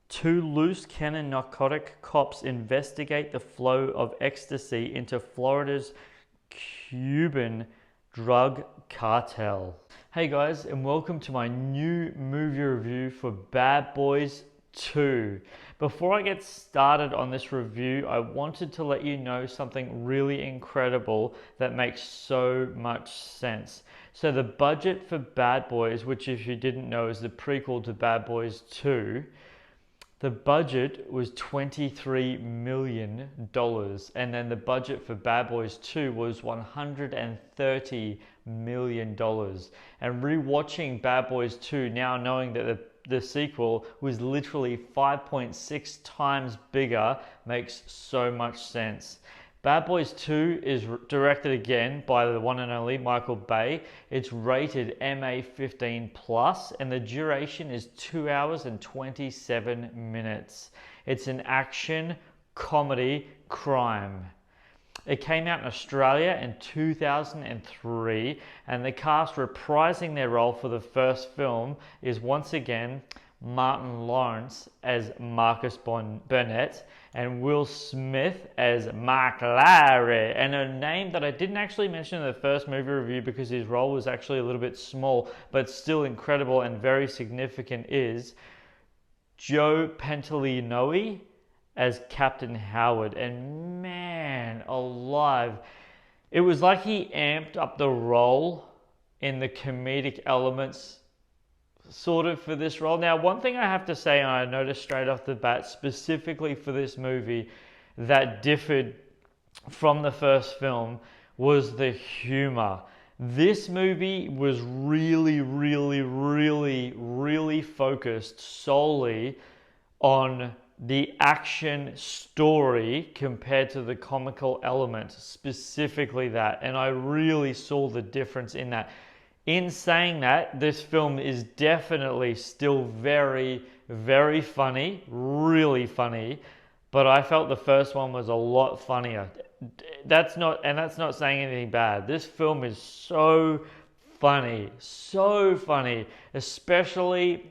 Two loose cannon narcotic cops investigate the flow of ecstasy into Florida's Cuban drug cartel. Hey guys, and welcome to my new movie review for Bad Boys 2. Before I get started on this review, I wanted to let you know something really incredible that makes so much sense. So the budget for Bad Boys, which if you didn't know is the prequel to Bad Boys 2, the budget was $23 million, and then the budget for Bad Boys 2 was $130 million. And rewatching Bad Boys 2, now knowing that the sequel was literally 5.6 times bigger, makes so much sense. Bad Boys 2 is directed again by the one and only Michael Bay. It's rated MA15+, and the duration is 2 hours and 27 minutes. It's an action, comedy, crime. It came out in Australia in 2003, and the cast reprising their role for the first film is once again Martin Lawrence as Marcus Burnett and Will Smith as Mark Larry. And a name that I didn't actually mention in the first movie review because his role was actually a little bit small but still incredible and very significant is Joe Pantoliano as Captain Howard. And man alive, it was like he amped up the role in the comedic elements sort of for this role. Now, one thing I have to say, and I noticed straight off the bat, specifically for this movie, that differed from the first film was the humor. This movie was really focused solely on the action story compared to the comical element, specifically that. And I really saw the difference in that. In saying that, this film is definitely still very funny, really funny, but I felt the first one was a lot funnier. That's not saying anything bad. This film is so funny, especially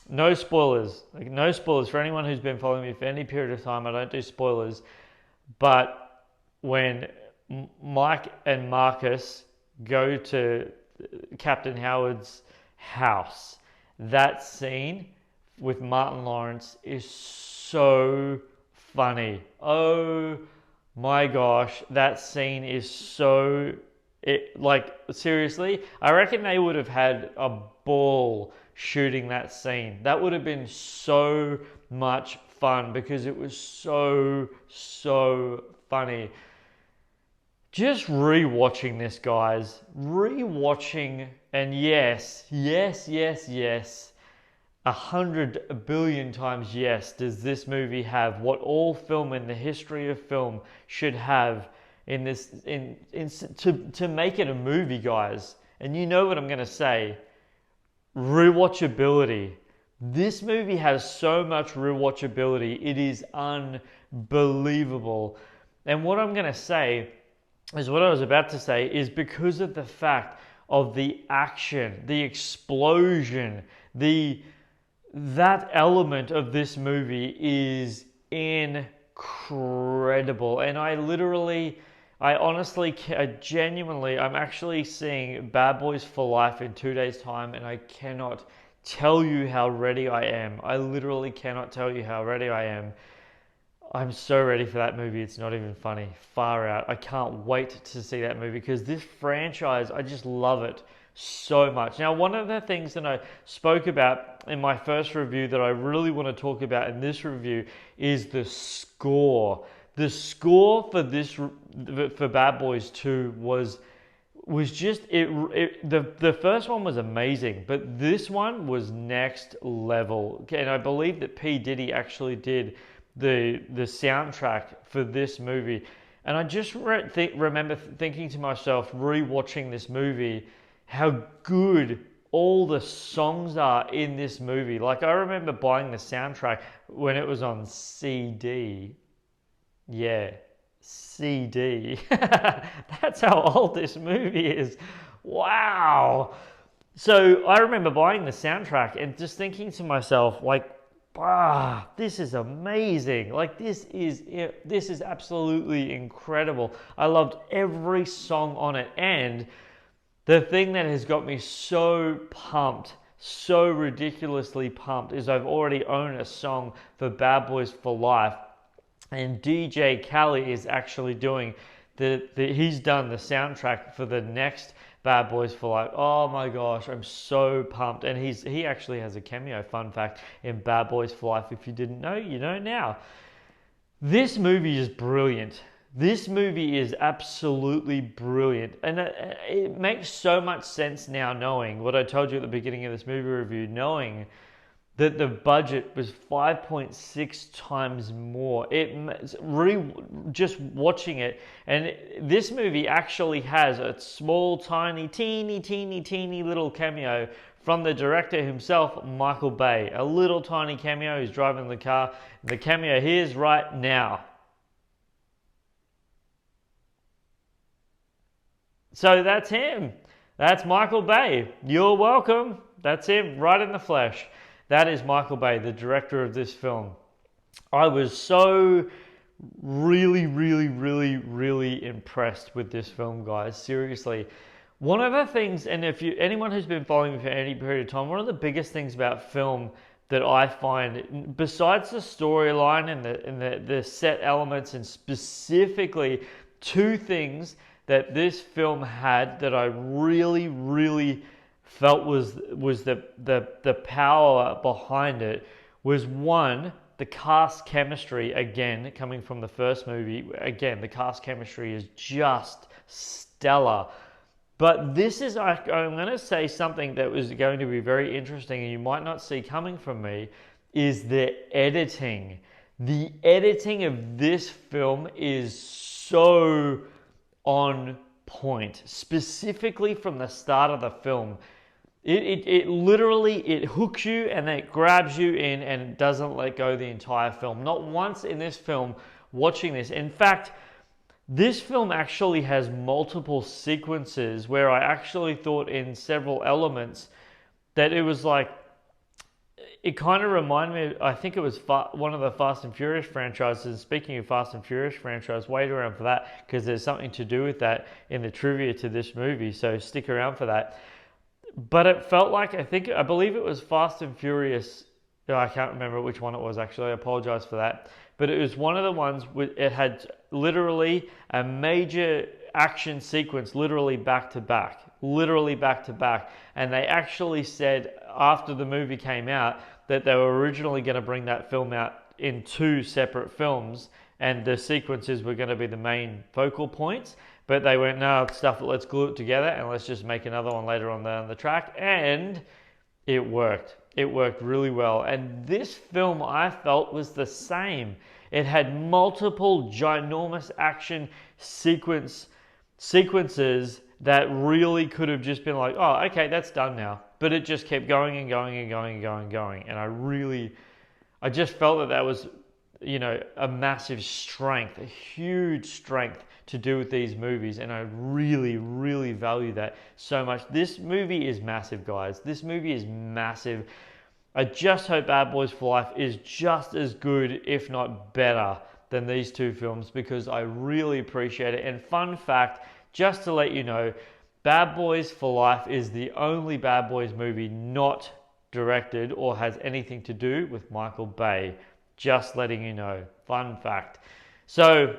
no spoilers. Like, no spoilers for anyone who's been following me for any period of time. I don't do spoilers, but when Mike and Marcus go to Captain Howard's house, that scene with Martin Lawrence is so funny. Oh my gosh, that scene is so... seriously, I reckon they would have had a ball shooting that scene. That would have been so much fun because it was so funny. Just rewatching this, guys. Rewatching, and yes, 100 billion times yes, does this movie have what all film in the history of film should have in this to make it a movie, guys. And you know what I'm going to say. Rewatchability. This movie has so much rewatchability. It is unbelievable. And what I'm going to say is what I was about to say is because of the fact of the action, the explosion, that element of this movie is incredible. And I genuinely, I'm actually seeing Bad Boys for Life in 2 days' time, and I cannot tell you how ready I am. I literally cannot tell you how ready I am. I'm so ready for that movie. It's not even funny. Far out. I can't wait to see that movie because this franchise, I just love it so much. Now, one of the things that I spoke about in my first review that I really want to talk about in this review is the score. The score for Bad Boys 2 was just the first one was amazing, but this one was next level. And I believe that P. Diddy actually did the soundtrack for this movie. And I just remember thinking to myself, rewatching this movie, how good all the songs are in this movie. Like, I remember buying the soundtrack when it was on CD. Yeah, CD. That's how old this movie is. Wow. So I remember buying the soundtrack and just thinking to myself, like, this is amazing. Like this is absolutely incredible. I loved every song on it, and the thing that has got me so pumped, so ridiculously pumped, is I've already owned a song for Bad Boys for Life, and DJ Khaled is actually doing he's done the soundtrack for the next Bad Boys for Life. Oh my gosh, I'm so pumped. And he actually has a cameo, fun fact, in Bad Boys for Life. If you didn't know, you know now. This movie is brilliant. This movie is absolutely brilliant. And it makes so much sense now, knowing what I told you at the beginning of this movie review, knowing that the budget was 5.6 times more. Just watching it, and this movie actually has a small, tiny, teeny little cameo from the director himself, Michael Bay. A little tiny cameo. He's driving the car. The cameo here's right now. So that's him. That's Michael Bay. You're welcome. That's him right in the flesh. That is Michael Bay, the director of this film. I was so really impressed with this film, guys. Seriously. One of the things, and if anyone who's been following me for any period of time, one of the biggest things about film that I find, besides the storyline and the set elements, and specifically two things that this film had that I really felt was the power behind it, was one, the cast chemistry. Again, coming from the first movie, again, the cast chemistry is just stellar. But this is, I'm going to say something that was going to be very interesting and you might not see coming from me, is the editing. The editing of this film is so on point, specifically from the start of the film. It literally hooks you and then it grabs you in and doesn't let go the entire film. Not once in this film watching this. In fact, this film actually has multiple sequences where I actually thought in several elements that it was like, it kind of reminded me, I think it was one of the Fast and Furious franchises. Speaking of Fast and Furious franchise, wait around for that because there's something to do with that in the trivia to this movie, so stick around for that. But it felt like, I believe it was Fast and Furious, I can't remember which one it was actually, I apologize for that. But it was one of the ones, it had literally a major action sequence literally back to back. And they actually said after the movie came out that they were originally going to bring that film out in two separate films and the sequences were going to be the main focal points. But they went, no, stuff it, let's glue it together and let's just make another one later on down the track. And it worked. It worked really well. And this film, I felt, was the same. It had multiple ginormous action sequences that really could have just been like, oh, okay, that's done now. But it just kept going and going and going and going and going. And I just felt that was, a massive strength, a huge strength to do with these movies. And I really value that so much. This movie is massive, guys. This movie is massive. I just hope Bad Boys for Life is just as good, if not better, than these two films because I really appreciate it. And fun fact, just to let you know, Bad Boys for Life is the only Bad Boys movie not directed or has anything to do with Michael Bay. Just letting you know. Fun fact. So,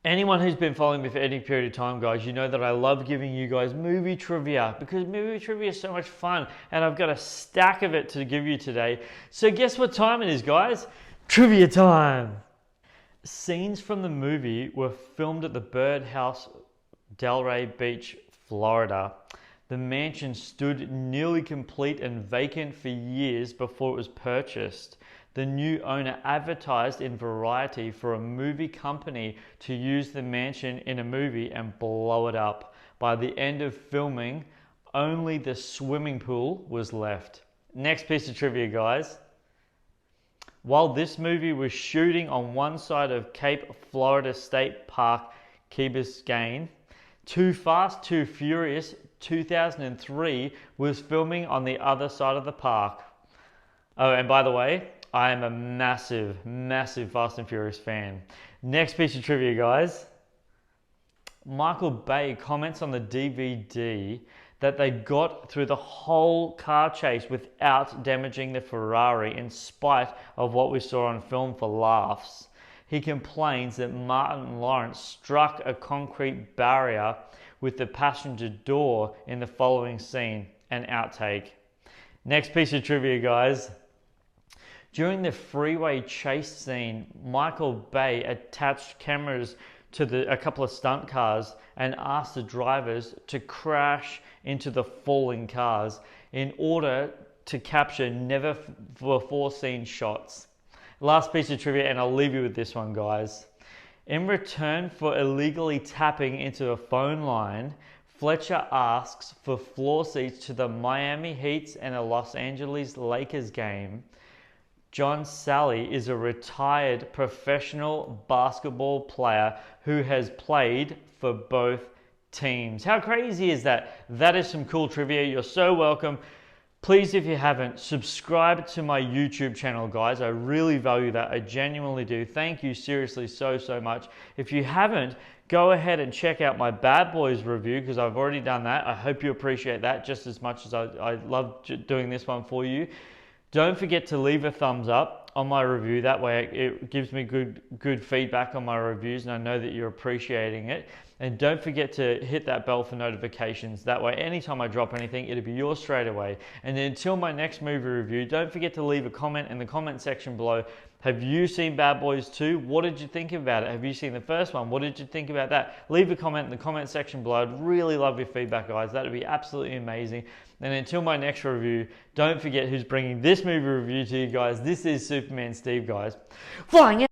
anyone who's been following me for any period of time, guys, you know that I love giving you guys movie trivia because movie trivia is so much fun and I've got a stack of it to give you today. So guess what time it is, guys? Trivia time! Scenes from the movie were filmed at the Birdhouse, Delray Beach, Florida. The mansion stood nearly complete and vacant for years before it was purchased. The new owner advertised in Variety for a movie company to use the mansion in a movie and blow it up. By the end of filming, only the swimming pool was left. Next piece of trivia, guys. While this movie was shooting on one side of Cape Florida State Park, Key Biscayne, Too Fast, Too Furious 2003 was filming on the other side of the park. Oh, and by the way, I am a massive, massive Fast and Furious fan. Next piece of trivia, guys. Michael Bay comments on the DVD that they got through the whole car chase without damaging the Ferrari in spite of what we saw on film for laughs. He complains that Martin Lawrence struck a concrete barrier with the passenger door in the following scene, an outtake. Next piece of trivia, guys. During the freeway chase scene, Michael Bay attached cameras to a couple of stunt cars and asked the drivers to crash into the falling cars in order to capture never before seen shots. Last piece of trivia, and I'll leave you with this one, guys. In return for illegally tapping into a phone line, Fletcher asks for floor seats to the Miami Heat's and a Los Angeles Lakers game. John Sally is a retired professional basketball player who has played for both teams. How crazy is that? That is some cool trivia. You're so welcome. Please, if you haven't, subscribe to my YouTube channel, guys. I really value that. I genuinely do. Thank you seriously so much. If you haven't, go ahead and check out my Bad Boys review because I've already done that. I hope you appreciate that just as much as I love doing this one for you. Don't forget to leave a thumbs up on my review. That way it gives me good feedback on my reviews and I know that you're appreciating it. And don't forget to hit that bell for notifications. That way, anytime I drop anything, it'll be yours straight away. And then until my next movie review, don't forget to leave a comment in the comment section below. Have you seen Bad Boys 2? What did you think about it? Have you seen the first one? What did you think about that? Leave a comment in the comment section below. I'd really love your feedback, guys. That would be absolutely amazing. And until my next review, don't forget who's bringing this movie review to you guys. This is Superman Steve, guys. Flying out!